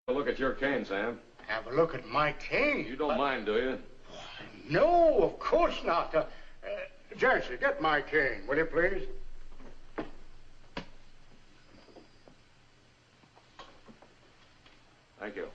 A look at your cane, Sam. Have a look at my cane? You don't mind, do you? No, of course not. Jersey, get my cane, will you please? Thank you.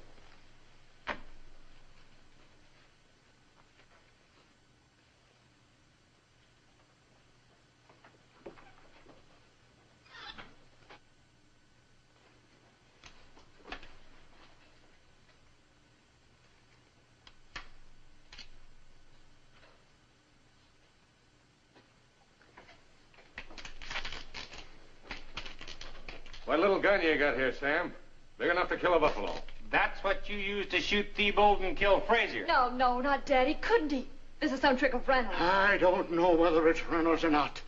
What little gun you got here, Sam? Big enough to kill a buffalo. That's what you used to shoot Thibault and kill Frazier. No, not Daddy. Couldn't he? This is some trick of Reynolds. I don't know whether it's Reynolds or not.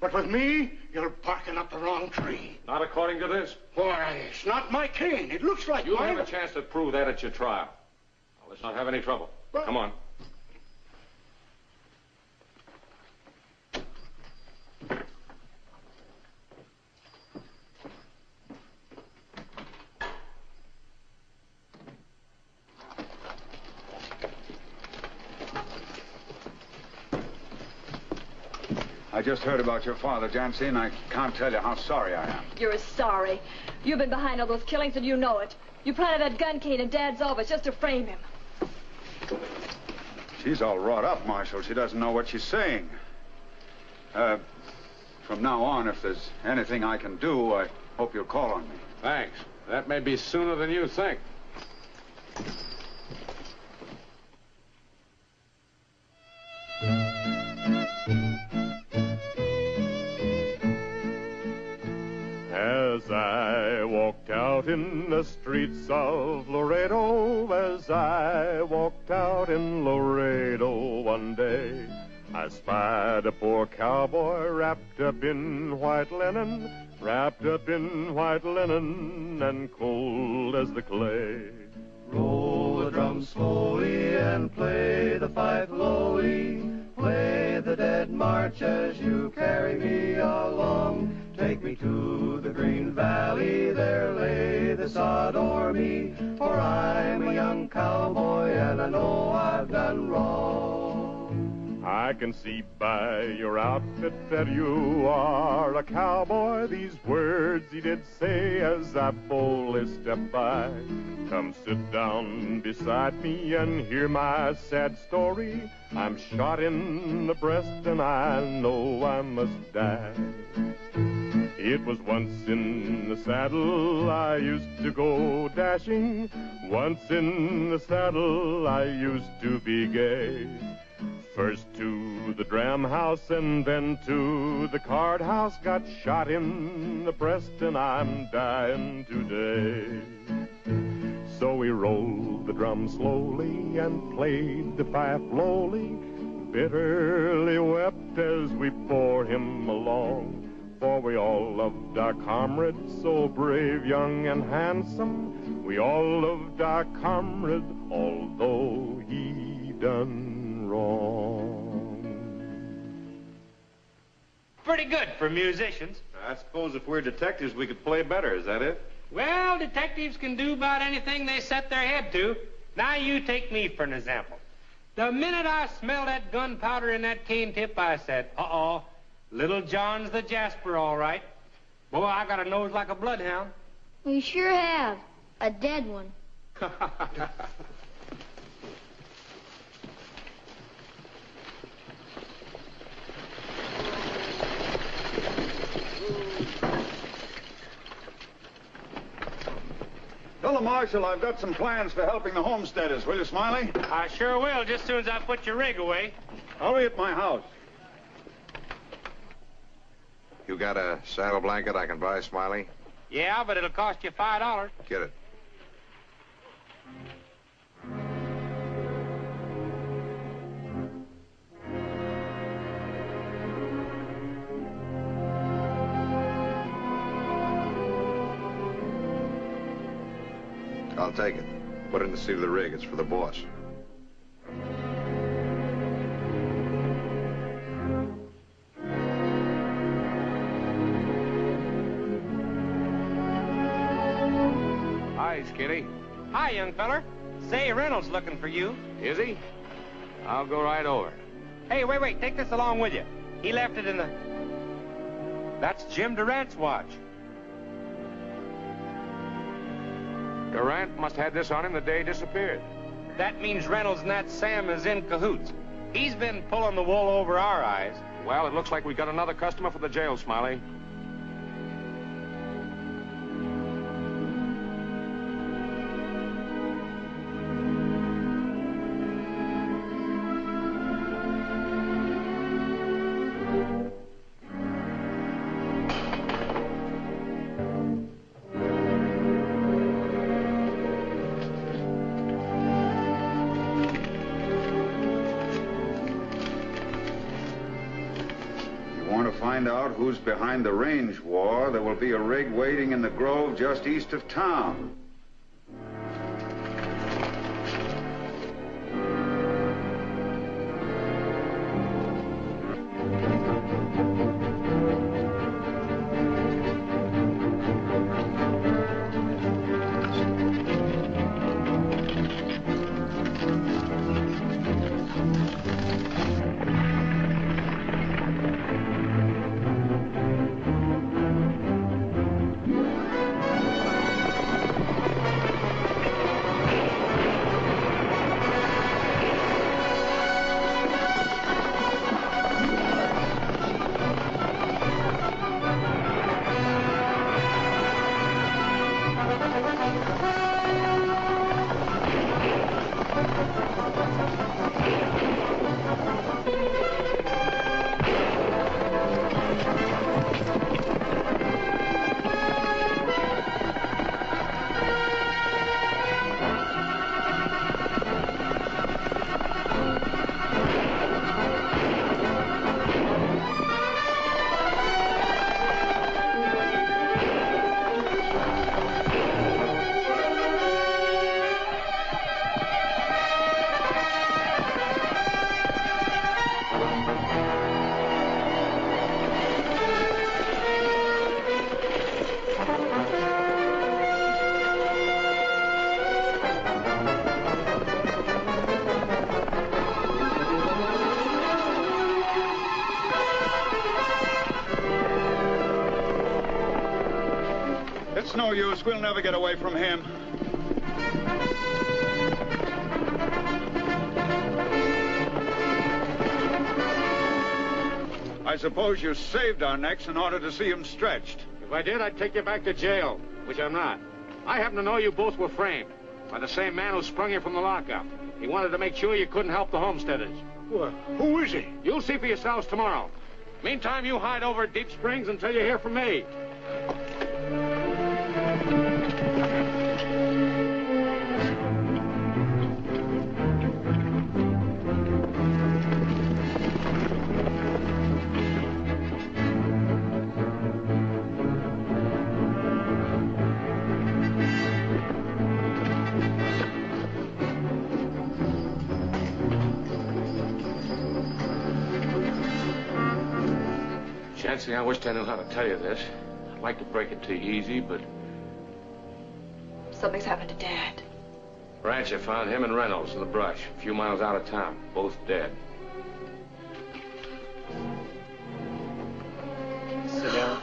But with me, you're barking up the wrong tree. Not according to this. Why, it's not my cane. It looks like You'll mine. have a chance to prove that at your trial. Now, let's not have any trouble. Well, come on. I just heard about your father, Jancy, and I can't tell you how sorry I am. You're sorry. You've been behind all those killings and you know it. You planted that gun cane in Dad's office just to frame him. She's all wrought up, Marshal. She doesn't know what she's saying. From now on, if there's anything I can do, I hope you'll call on me. Thanks. That may be sooner than you think. As I walked out in the streets of Laredo, as I walked out in Laredo one day, I spied a poor cowboy wrapped up in white linen, and cold as the clay. Roll the drum slowly and play the fife lowly. Play the dead march as you carry me along. Take me to the green valley, there lay the sod o'er me. For I'm a young cowboy and I know I've done wrong. I can see by your outfit that you are a cowboy. These words he did say as I boldly stepped by. Come sit down beside me and hear my sad story. I'm shot in the breast and I know I must die. It was once in the saddle I used to go dashing. Once in the saddle I used to be gay. First to the dram house and then to the card house. Got shot in the breast and I'm dying today. So we rolled the drum slowly and played the fife lowly. Bitterly wept as we bore him along. For we all loved our comrade, so brave, young, and handsome. We all loved our comrade, although he done wrong. Pretty good for musicians. I suppose if we're detectives, we could play better. Is that it? Well, detectives can do about anything they set their head to. Now, you take me for an example. The minute I smelled that gunpowder in that cane tip, I said, uh-oh, Little John's the Jasper, all right. Boy, I got a nose like a bloodhound. We sure have. A dead one. Tell the Marshal I've got some plans for helping the homesteaders, will you, Smiley? I sure will, just as soon as I put your rig away. I'll be at my house. You got a saddle blanket I can buy, Smiley? Yeah, but it'll cost you $5. Get it. I'll take it. Put it in the seat of the rig. It's for the boss. Hi, Kitty. Hi, young feller. Say, Reynolds looking for you. Is he? I'll go right over. Hey, wait. Take this along with you. He left it in the... That's Jim Durant's watch. Durant must have had this on him the day he disappeared. That means Reynolds and that Sam is in cahoots. He's been pulling the wool over our eyes. Well, it looks like we got another customer for the jail, Smiley. Find out who's behind the range war, there will be a rig waiting in the grove just east of town. It's no use. We'll never get away from him. I suppose you saved our necks in order to see him stretched. If I did, I'd take you back to jail, which I'm not. I happen to know you both were framed by the same man who sprung you from the lockup. He wanted to make sure you couldn't help the homesteaders. Well, who is he? You'll see for yourselves tomorrow. Meantime, you hide over at Deep Springs until you hear from me. Chancy, I wished I knew how to tell you this. I'd like to break it to you easy, but... Something's happened to Dad. Rancher found him and Reynolds in the brush, a few miles out of town, both dead. Sit down.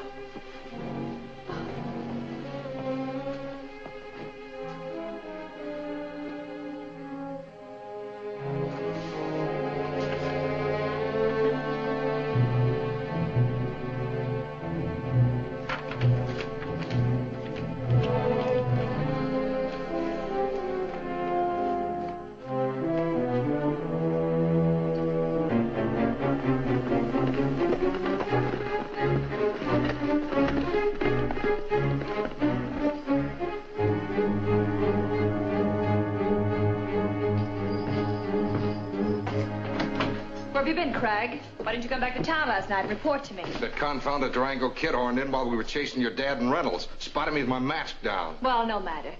Where have you been, Craig? Why didn't you come back to town last night and report to me? That confounded Durango kid horned in while we were chasing your dad and Reynolds. Spotted me with my mask down. Well, no matter.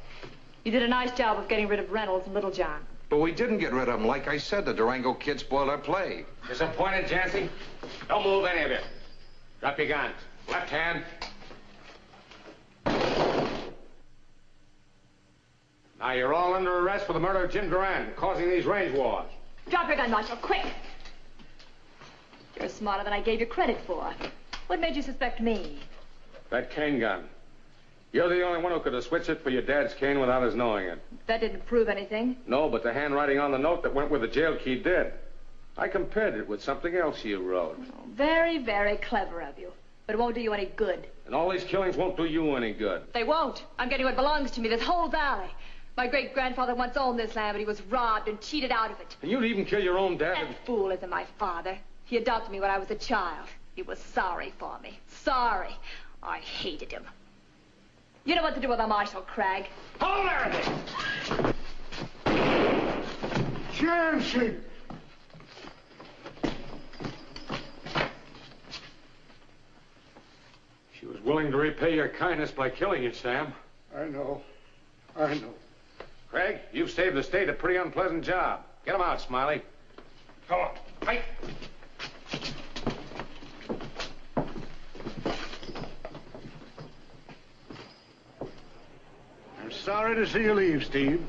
You did a nice job of getting rid of Reynolds and Little John. But we didn't get rid of them. Like I said, the Durango kid spoiled our play. Disappointed, Chancy? Don't move, any of you. Drop your guns. Left hand. Now, you're all under arrest for the murder of Jim Durand, causing these range wars. Drop your gun, Marshal, quick. You're smarter than I gave you credit for. What made you suspect me? That cane gun. You're the only one who could have switched it for your dad's cane without his knowing it. That didn't prove anything. No, but the handwriting on the note that went with the jail key did. I compared it with something else you wrote. Oh, very, very clever of you. But it won't do you any good. And all these killings won't do you any good. They won't. I'm getting what belongs to me, this whole valley. My great-grandfather once owned this land, but he was robbed and cheated out of it. And you'd even kill your own dad. That fool isn't my father. He adopted me when I was a child. He was sorry for me. Sorry. I hated him. You know what to do with a Marshal, Cragg. Hold there! Chancy! She was willing to repay your kindness by killing you, Sam. I know. Craig, you've saved the state a pretty unpleasant job. Get him out, Smiley. Come on. Fight. I'm sorry to see you leave, Steve.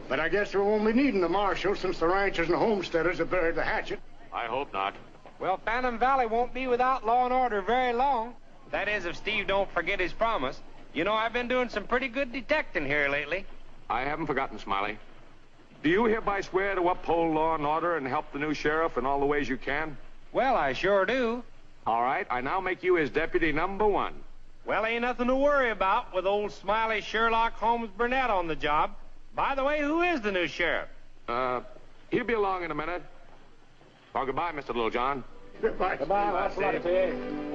But I guess we won't be needing the marshal since the ranchers and homesteaders have buried the hatchet. I hope not. Well, Phantom Valley won't be without law and order very long. That is, if Steve don't forget his promise. You know, I've been doing some pretty good detecting here lately. I haven't forgotten, Smiley. Do you hereby swear to uphold law and order and help the new sheriff in all the ways you can? Well, I sure do. All right, I now make you his deputy #1. Well, ain't nothing to worry about with old Smiley Sherlock Holmes Burnett on the job. By the way, who is the new sheriff? He'll be along in a minute. Oh, goodbye, Mr. Littlejohn. Goodbye. Goodbye, lots of luck to you.